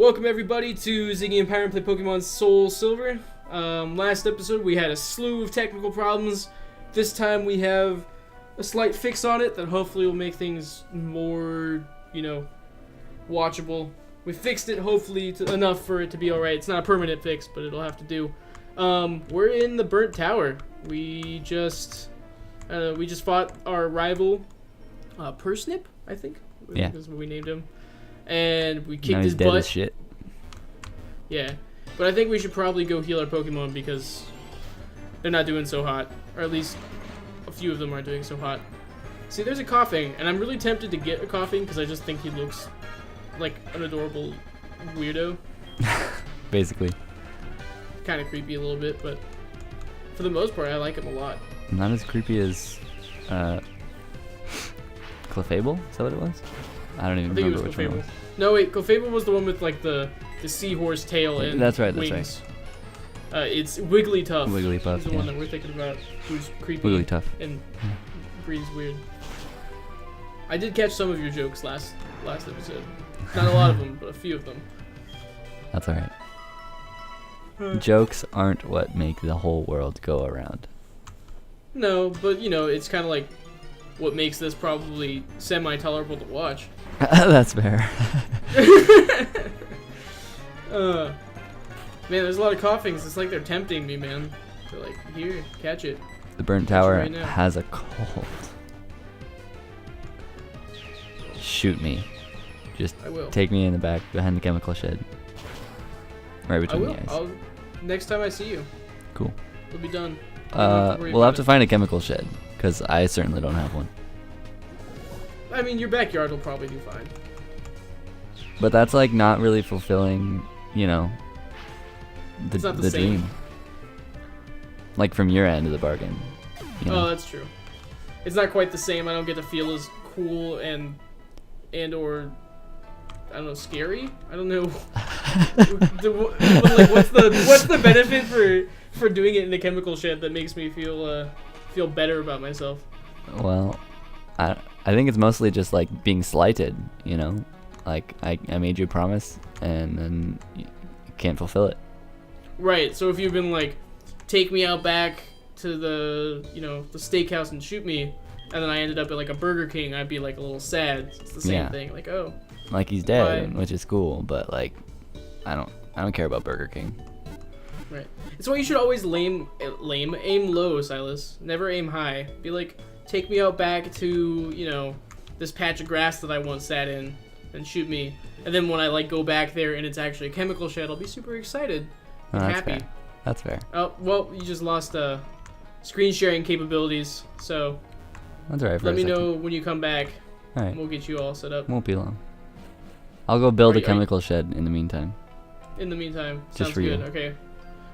Welcome everybody to Ziggy and Pyrin play Pokemon Soul Silver. Last episode we had a slew of technical problems. This time we have a slight fix on it that hopefully will make things more, watchable. We fixed it hopefully enough for it to be alright. It's not a permanent fix, but it'll have to do. We're in the Burnt Tower. We just fought our rival, Pursnip, I think. Yeah. That's what we named him. And we kicked now his he's dead butt. as shit. Yeah, but I think we should probably go heal our Pokemon because they're not doing so hot, or at least a few of them aren't doing so hot. See, there's a Coughing, and I'm really tempted to get a Coughing because I just think he looks like an adorable weirdo. Basically. Kind of creepy a little bit, but for the most part, I like him a lot. Not as creepy as Clefable? Is that what it was? I don't even remember which one it was. No, wait, Clefable was the one with like the seahorse tail and that's right, wings. that's right. It's Wigglytuff. Wigglypuff, He's the one that we're thinking about, who's creepy. Wigglytuff. And breathes weird. I did catch some of your jokes last episode. Not a lot of them, but a few of them. That's alright. Jokes aren't what make the whole world go around. No, but it's kind of like what makes this probably semi-tolerable to watch. That's fair. Man, there's a lot of Coughings. It's like they're tempting me, man. They're like, here, catch it. The Burnt Catch it Tower right now. has a cold. Shoot me. Just I will. take me in the back behind the chemical shed. Right I between will. the eyes. Next time I see you, Cool. we'll be done. We'll have to find a chemical shed, because I certainly don't have one. I mean, your backyard will probably do fine. But that's like not really fulfilling, It's not the the same. dream. Like from your end of the bargain. Oh, that's true. It's not quite the same. I don't get to feel as cool and or I don't know, scary. I don't know. Like, what's the benefit for doing it in the chemical shed that makes me feel better about myself? Well, I think it's mostly just like being slighted, Like I made you a promise and then you can't fulfill it. Right. So if you've been like, take me out back to the the steakhouse and shoot me, and then I ended up at like a Burger King, I'd be like a little sad. It's the same thing. Like, oh. Like he's dead, why? which is cool, but like I don't care about Burger King. Right. It's why you should always aim low, Silas. Never aim high. Be like, take me out back to, this patch of grass that I once sat in and shoot me. And then when I like go back there and it's actually a chemical shed, I'll be super excited and That's happy. fair. That's fair. Oh, well, you just lost screen sharing capabilities. So That's alright for let a me second. know when you come back. Alright. And we'll get you all set up. Won't be long. I'll go build Are a you- chemical shed in the meantime. In the meantime, Just sounds for you. good. Okay.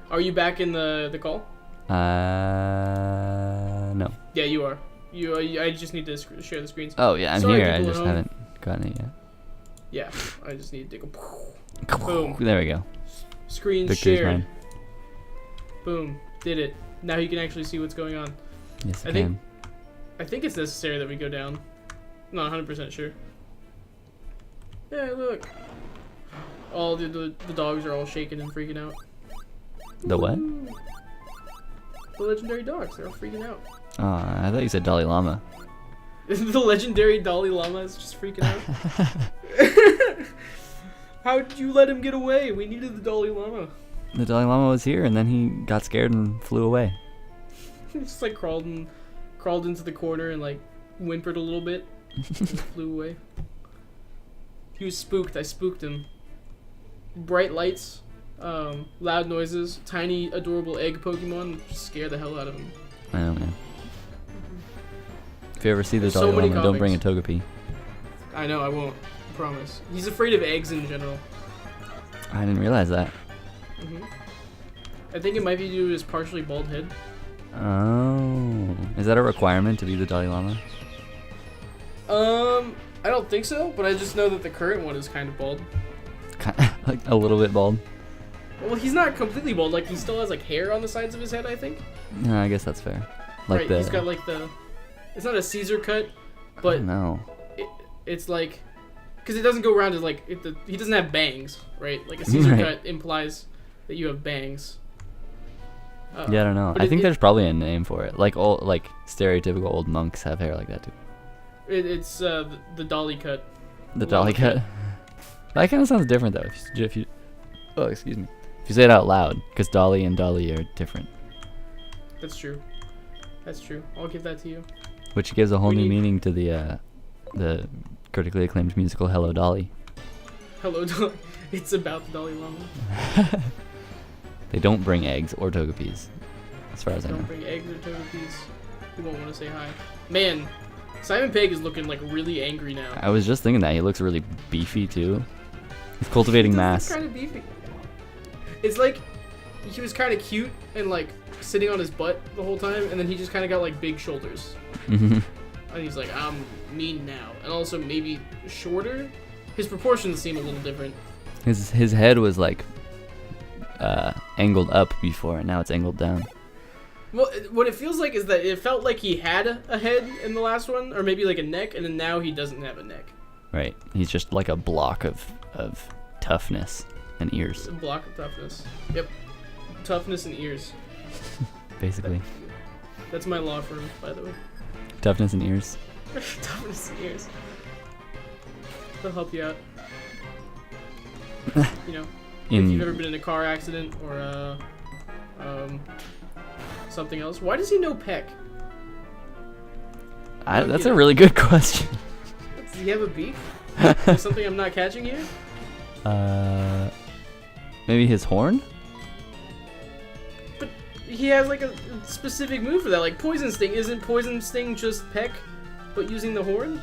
Are you back in the call? No. Yeah, you are. I just need to share the screens. Oh yeah, I'm Sorry, here. I people at just home. haven't gotten it yet. Yeah, I just need to go. Boom. There we go. Screen Victory's shared. mine. Boom. Did it. Now you can actually see what's going on. Yes, I I can. think it's necessary that we go down. I'm not 100% sure. Yeah, look. All the dogs are all shaking and freaking out. The what? Woo. The legendary dogs, they're all freaking out. Oh, I thought you said Dalai Lama. The legendary Dalai Lama is just freaking out. How did you let him get away? We needed the Dalai Lama. The Dalai Lama was here, and then he got scared and flew away. He just like crawled into the corner and like whimpered a little bit and flew away. He was spooked. I spooked him. Bright lights, loud noises, tiny adorable egg Pokemon just scare the hell out of him. I know, man. If you ever see the There's Dalai so many Lama, don't bring a comics. Togepi. I know, I won't. I promise. He's afraid of eggs in general. I didn't realize that. I think it might be due to his partially bald head. Oh, is that a requirement to be the Dalai Lama? I don't think so, but I just know that the current one is kind of bald. Like a little bit bald. Well, he's not completely bald. Like, he still has like hair on the sides of his head, I think. No, I guess that's fair. Like Right, the. he's got like the. It's not a Caesar cut, I but don't know. it's like because it doesn't go around as like he doesn't have bangs, right? Like a Caesar cut implies that you have bangs. Yeah, I don't know. I think there's probably a name for it. Like stereotypical old monks have hair like that too. It's the dolly cut. The dolly cut. That kind of sounds different though. If you excuse me. If you say it out loud, because dolly and dolly are different. That's true. That's true. I'll give that to you. Which gives a whole new meaning to the critically acclaimed musical Hello Dolly. Hello Dolly. It's about the Dalai Lama. They don't bring eggs or togopis, as far as I know. Don't bring eggs or togopis. You won't want to say hi. Man, Simon Pegg is looking like really angry now. I was just thinking that. He looks really beefy too. He's cultivating mass. Kind of beefy. It's like he was kind of cute and like sitting on his butt the whole time, and then he just kind of got like big shoulders. Mm-hmm. And he's like, I'm mean now. And also maybe shorter. His proportions seem a little different. His head was like angled up before, and now it's angled down. Well, what it feels like is that it felt like he had a head in the last one, or maybe like a neck, and then now he doesn't have a neck. Right. He's just like a block of toughness and ears. A block of toughness. Yep. Toughness and ears. Basically. That's my law firm, by the way. Toughness and ears. Toughness and ears. They'll help you out. You know, if you've ever been in a car accident or something else. Why does he know Peck? That's a really good question. Does he have a beef? Is something I'm not catching here? Maybe his horn? But he has like a specific move for that, like Poison Sting. Isn't Poison Sting just Peck, but using the horn?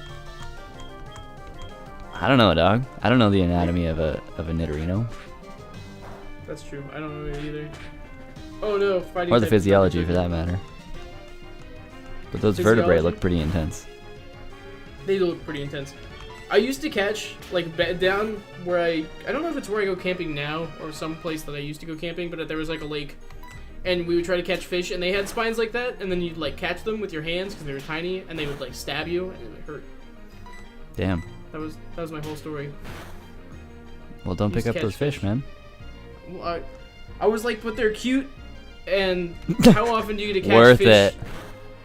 I don't know, dog. I don't know the anatomy of a Nidorino. That's true. I don't know it either. Oh no, fighting. Or the physiology, for that matter. But those vertebrae look pretty intense. They do look pretty intense. I used to catch, like, down where I don't know if it's where I go camping now or some place that I used to go camping, but there was like a lake, and we would try to catch fish, and they had spines like that, and then you'd like catch them with your hands because they were tiny, and they would like stab you, and it would hurt. Damn. That was my whole story. Well, don't pick up those fish, man. Well, I was like, but they're cute, and how often do you get to catch Worth fish? it.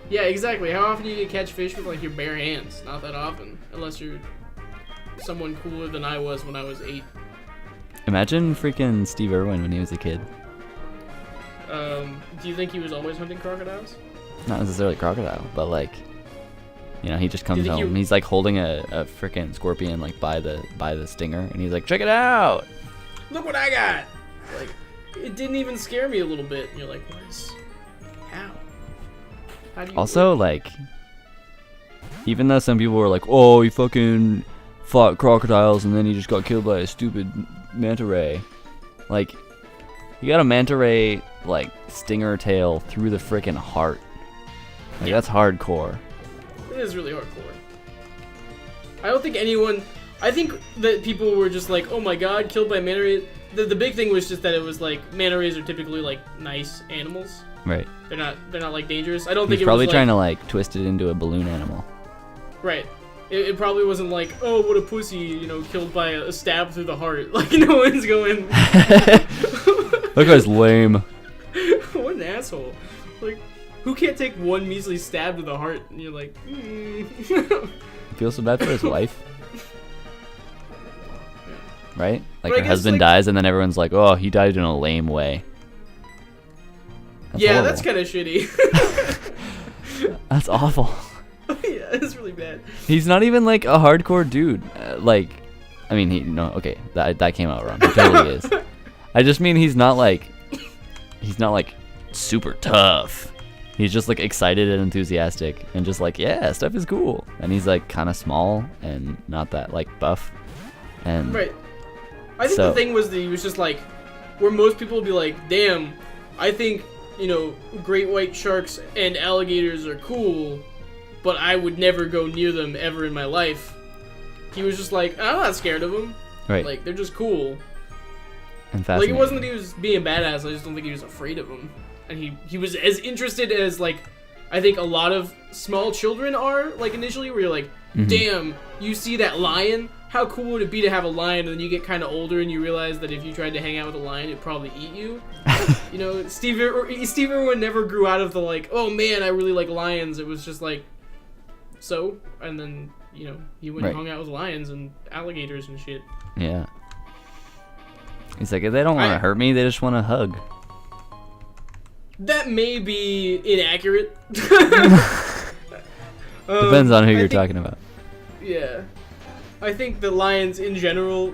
Yeah, exactly. How often do you get to catch fish with like your bare hands? Not that often, unless you're someone cooler than I was when I was 8. Imagine freaking Steve Irwin when he was a kid. Do you think he was always hunting crocodiles? Not necessarily crocodile, but like, you know, he just comes home. He's like holding a freaking scorpion like by the stinger, and he's like, check it out! Look what I got! Like, it didn't even scare me a little bit. And you're like, what is? How? How do you? Also, like, even though some people were like, oh, he fucking fought crocodiles and then he just got killed by a stupid manta ray. Like, you got a manta ray like stinger tail through the freaking heart. Like, that's hardcore. It is really hardcore. I don't think anyone. I think that people were just like, oh my god, killed by manta rays. The big thing was just that it was like manta rays are typically like nice animals. Right. They're not like dangerous. I don't think He's it probably was trying to like twist it into a balloon animal. Right. It probably wasn't like, oh, what a pussy, you know, killed by a stab through the heart. Like, no one's going. That guy's lame. What an asshole. Like, who can't take one measly stab to the heart? And you're like, Feels so bad for his wife. Right? Like, her husband dies, and then everyone's like, oh, he died in a lame way. That's yeah, horrible. that's kind of shitty. That's awful. Yeah, it's really bad. He's not even like a hardcore dude. Like, I mean, that came out wrong. He totally is. I just mean he's not like super tough. He's just like excited and enthusiastic and just like, yeah, stuff is cool. And he's like kind of small and not that like buff. And right. I think the thing was that he was just like, where most people would be like, damn, I think, you know, great white sharks and alligators are cool, but I would never go near them ever in my life. He was just like, I'm not scared of them. Right. Like, they're just cool. And fascinating. Like, it wasn't that he was being badass, I just don't think he was afraid of them. And he was as interested as, like, I think a lot of small children are, like, initially, where you're like, damn, you see that lion? how cool would it be to have a lion, and then you get kind of older and you realize that if you tried to hang out with a lion, it'd probably eat you. You know, Steve Irwin never grew out of the like, oh man, I really like lions. It was just like, so, and then, you know, he went and hung out with lions and alligators and shit. Yeah. He's like, if they don't want to hurt me, they just want to hug. That may be inaccurate. Depends on who you're talking about. Yeah. I think the lions in general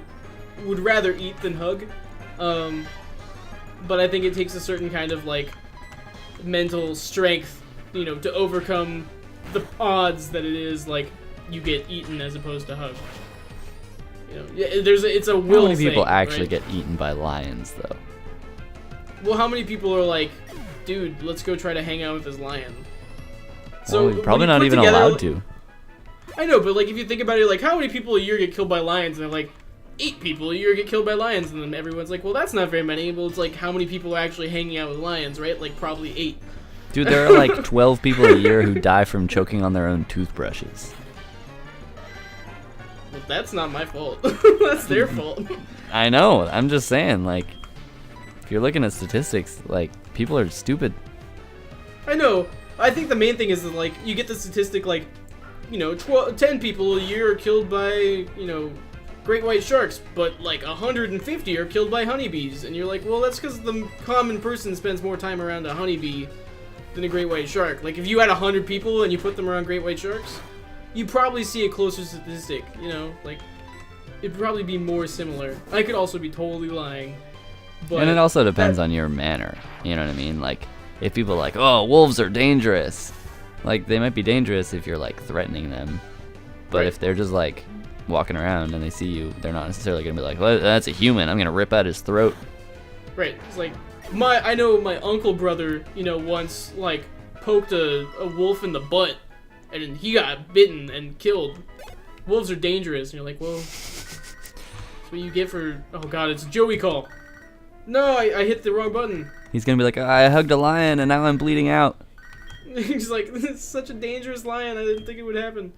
would rather eat than hug. But I think it takes a certain kind of like mental strength, you know, to overcome the odds that it is like you get eaten as opposed to hug. You know, yeah, it's a will thing. How many people actually right? get eaten by lions, though? Well, how many people are like, dude, let's go try to hang out with this lion? So well, probably not even allowed to. I know, but like if you think about it, like how many people a year get killed by lions? And they're like, 8 people a year get killed by lions, and then everyone's like, well, that's not very many. Well, it's like how many people are actually hanging out with lions, right? Like probably 8. Dude, there are like 12 people a year who die from choking on their own toothbrushes. Well, that's not my fault. That's their fault. I know. I'm just saying, like, if you're looking at statistics, like, people are stupid. I know. I think the main thing is that, like, you get the statistic, like, you know, 10 people a year are killed by, you know, great white sharks, but, like, 150 are killed by honeybees. And you're like, well, that's because the common person spends more time around a honeybee than a great white shark. Like, if you had 100 people and you put them around great white sharks, you'd probably see a closer statistic, you know? Like, it'd probably be more similar. I could also be totally lying. But and it also depends on your manner. You know what I mean? Like, if people are like, oh, wolves are dangerous. Like, they might be dangerous if you're, like, threatening them. But if they're just, like, walking around and they see you, they're not necessarily going to be like, well, that's a human. I'm going to rip out his throat. Right. It's like, I know my uncle brother, you know, once, like, poked a wolf in the butt, and then he got bitten and killed. Wolves are dangerous. And you're like, well, that's what you get for, oh god, it's a Joey call. No, I hit the wrong button. He's going to be like, I hugged a lion and now I'm bleeding out. He's like, this is such a dangerous lion. I didn't think it would happen.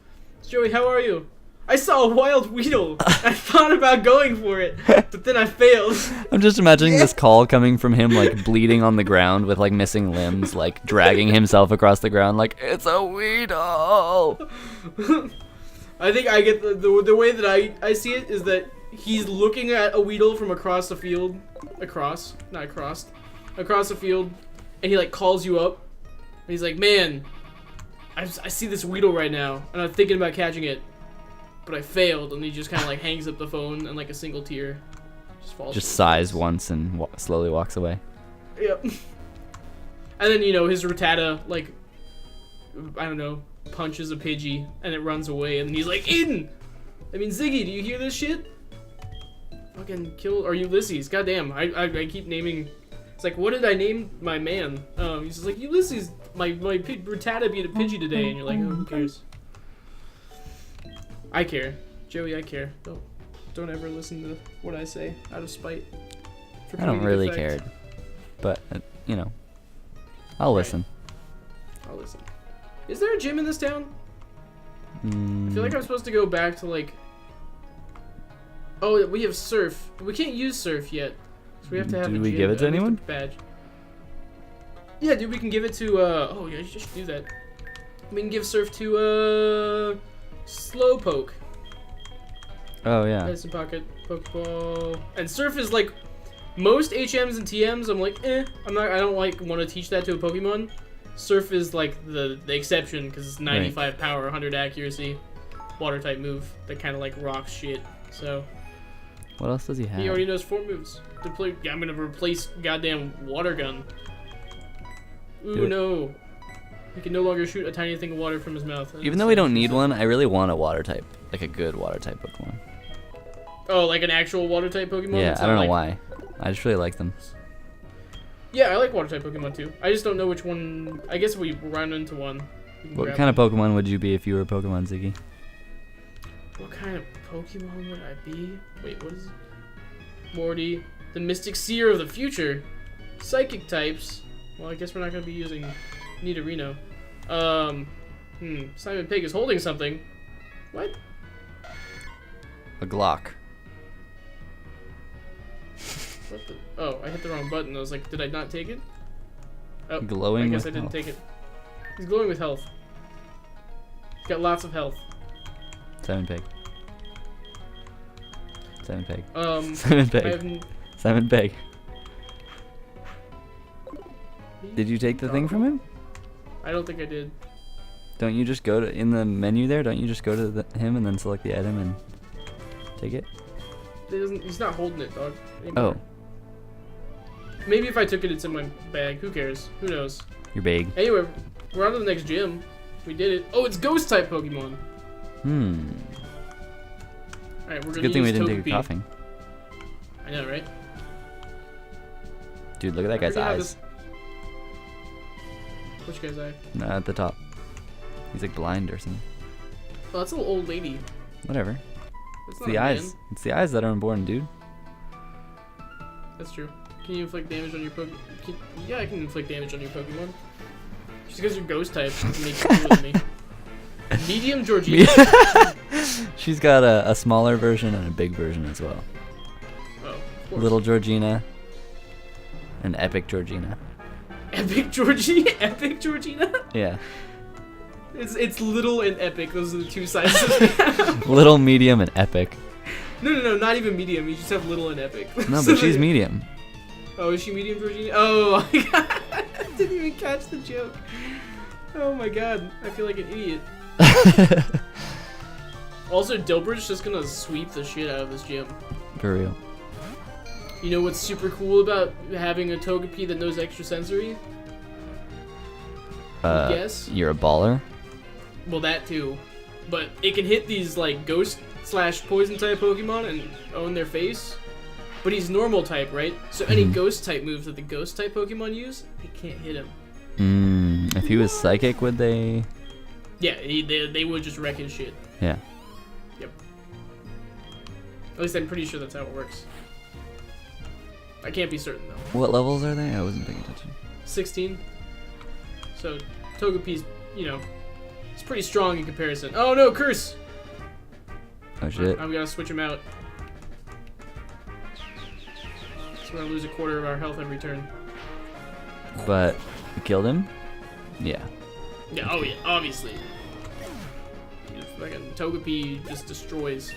Joey, how are you? I saw a wild weedle. I thought about going for it, but then I failed. I'm just imagining this call coming from him, like, bleeding on the ground with, like, missing limbs, like, dragging himself across the ground, like, it's a weedle. I think I get the way that I see it is that he's looking at a weedle from across the field. Across the field, and he, like, calls you up. And he's like, man, I see this weedle right now, and I'm thinking about catching it, but I failed. And he just kind of like hangs up the phone, and like a single tear just falls. Just sighs once and slowly walks away. Yep. And then, you know, his Rattata, like, I don't know, punches a Pidgey, and it runs away, and he's like, Aiden! I mean, Ziggy, do you hear this shit? Fucking kill, or Ulysses, goddamn, I keep naming. It's like, what did I name my man? He's just like, Ulysses, my Rattata beat a Pidgey today, and you're like, oh, who cares? I care. Joey, I care. Don't ever listen to what I say out of spite. I don't really care. But, you know, I'll listen. I'll listen. Is there a gym in this town? I feel like I'm supposed to go back to, like... Oh, we have surf. We can't use surf yet. So we have to have Did we give it to anyone? Badge. Yeah, dude, we can give it to, oh, yeah, you should do that. We can give surf to, Slowpoke. Oh, yeah. Medicine Pocket, Pokeball. And surf is, like, most HMs and TMs, I'm like, I don't, like, want to teach that to a Pokemon. Surf is, like, the exception, because it's 95 power, 100 accuracy, water-type move that kind of, like, rocks shit, so... What else does he have? He already knows 4 moves. I'm gonna replace goddamn water gun. Ooh, no. He can no longer shoot a tiny thing of water from his mouth. Even though we don't need one, I really want a water type, like a good water type Pokemon. Oh, like an actual water type Pokemon? Yeah, I don't know why. I just really like them. Yeah, I like water type Pokemon too. I just don't know which one. I guess if we run into one. What kind of Pokemon would you be if you were a Pokemon, Ziggy? What kind of Pokemon would I be? Wait, what is it? Morty, the Mystic Seer of the future. Psychic types. Well, I guess we're not going to be using Nidorino. Simon Pig is holding something. What? A Glock. What the? Oh, I hit the wrong button. I was like, did I not take it? Oh, Glowing I guess with I didn't health. take it. He's glowing with health. He's got lots of health. 7 peg. 7 peg. 7 I peg. haven't. 7 peg. Did you take the thing from him? I don't think I did. Don't you just go to in the menu there? Don't you just go to him and then select the item and take it? He's not holding it, dog. Oh, Maybe if I took it, it's in my bag. Who cares? Who knows? you're big. Anyway, we're on to the next gym. We did it. Oh, it's ghost type Pokemon. Alright, we're It's a gonna good thing we use didn't take a Togepi. coughing. I know, right? Dude, look at that guy's forget how eyes. Which guy's eye? Nah, at the top. He's like blind or something. Oh, that's a little old lady. Whatever. That's It's not the a eyes. man. It's the eyes that are important, dude. That's true. Can you inflict damage on your Pokemon? Yeah, I can inflict damage on your Pokemon. Just because you're ghost type doesn't make you cooler than me. Medium Georgina. She's got a smaller version and a big version as well. Oh, of course. Little Georgina and Epic Georgina. Epic Georgina? Epic Georgina? Yeah. It's little and epic. Those are the two sizes. Little, medium, and epic. No, not even medium. You just have little and epic. No, So but she's like- medium. Oh, is she medium Georgina? Oh, my God. I didn't even catch the joke. Oh my God. I feel like an idiot. Also, Dilbert's just gonna sweep the shit out of this gym. For real. You know what's super cool about having a Togepi that knows extrasensory? Yes. You're a baller. Well, that too. But it can hit these, like, ghost / poison type Pokemon and own their face. But he's normal type, right? So any ghost type moves that the ghost type Pokemon use, they can't hit him. If he was psychic, would they? Yeah, they would just wreck his shit. Yeah. Yep. At least I'm pretty sure that's how it works. I can't be certain, though. What levels are they? I wasn't paying attention. 16. So, Togepi's, it's pretty strong in comparison. Oh no, curse! Oh shit. I'm gonna switch him out. So we're gonna lose a quarter of our health every turn. But you killed him? Yeah. Yeah, oh yeah, obviously. Fucking Togepi just destroys.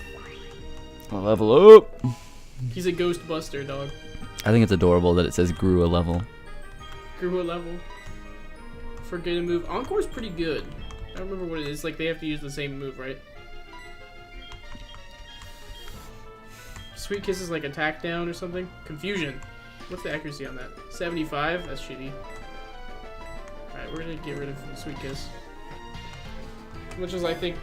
I'll level up. He's a ghost buster, dog. I think it's adorable that it says grew a level. Grew a level. Forget a move. Encore's pretty good. I don't remember what it is. Like, they have to use the same move, right? Sweet Kiss is like attack down or something. Confusion. What's the accuracy on that? 75? That's shitty. Alright, we're gonna get rid of Sweet Kiss. As much as I think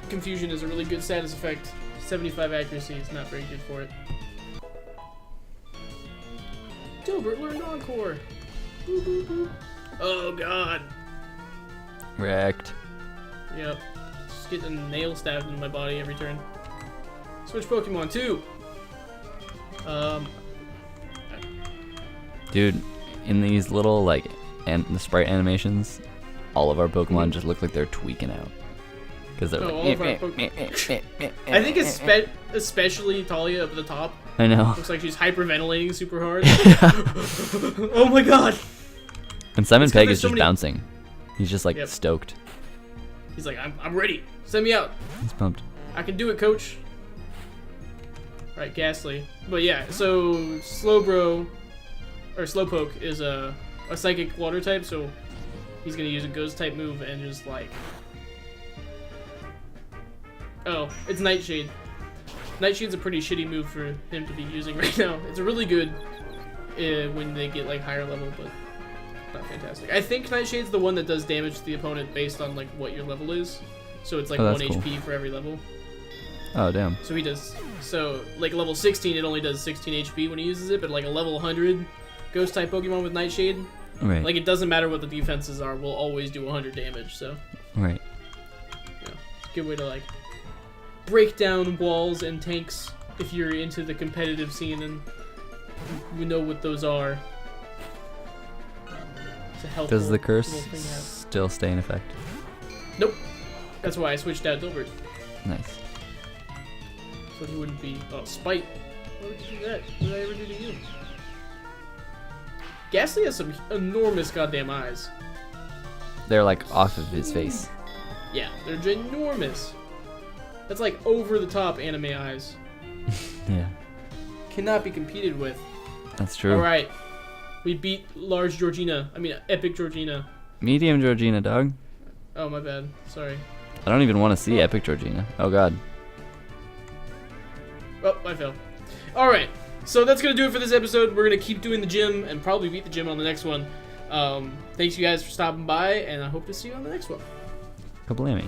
Confusion is a really good status effect, 75 accuracy is not very good for it. Dilbert learned Encore! Boop, boop, boop. Oh god! Wrecked. Yep. Just getting a nail stabbed into my body every turn. Switch Pokemon too! Dude, in these little the sprite animations, all of our Pokemon just look like they're tweaking out. Because they're all of our I think especially Talia up at the top. I know. Looks like she's hyperventilating super hard. Oh my god! And Simon It's 'cause Pegg there's is so just many- bouncing. He's just Yep. stoked. He's like, I'm ready. Send me out. He's pumped. I can do it, coach. Alright, Ghastly. But yeah, so Slowpoke is a psychic water type, so he's gonna use a ghost type move and just like... Oh, it's Nightshade. Nightshade's a pretty shitty move for him to be using right now. It's really good when they get like higher level, but not fantastic. I think Nightshade's the one that does damage to the opponent based on like what your level is. So it's like 1 that's cool. HP for every level. Oh, damn. So he does. So like level 16, it only does 16 HP when he uses it, but like a level 100 Ghost type Pokemon with Nightshade, Right. like it doesn't matter what the defenses are, we'll always do 100 damage. So Right. yeah, it's a good way to like break down walls and tanks if you're into the competitive scene and you know what those are. It's a helpful Does the curse little thing to have. still stay in effect? Nope. That's why I switched out Dilbert. Nice. so he wouldn't be. Oh, spite. Why would you do that? What did I ever do to you? Ghastly has some enormous goddamn eyes. They're like off of his face. Yeah, they're ginormous. That's like over the top anime eyes. Yeah. Cannot be competed with. That's true. Alright. We beat large Georgina. I mean, epic Georgina. Medium Georgina, dog. Oh, my bad. Sorry. I don't even want to see Epic Georgina. Oh, God. Oh, I fell. Alright. So that's going to do it for this episode. We're going to keep doing the gym and probably beat the gym on the next one. Thanks you guys for stopping by, and I hope to see you on the next one. Kablammy.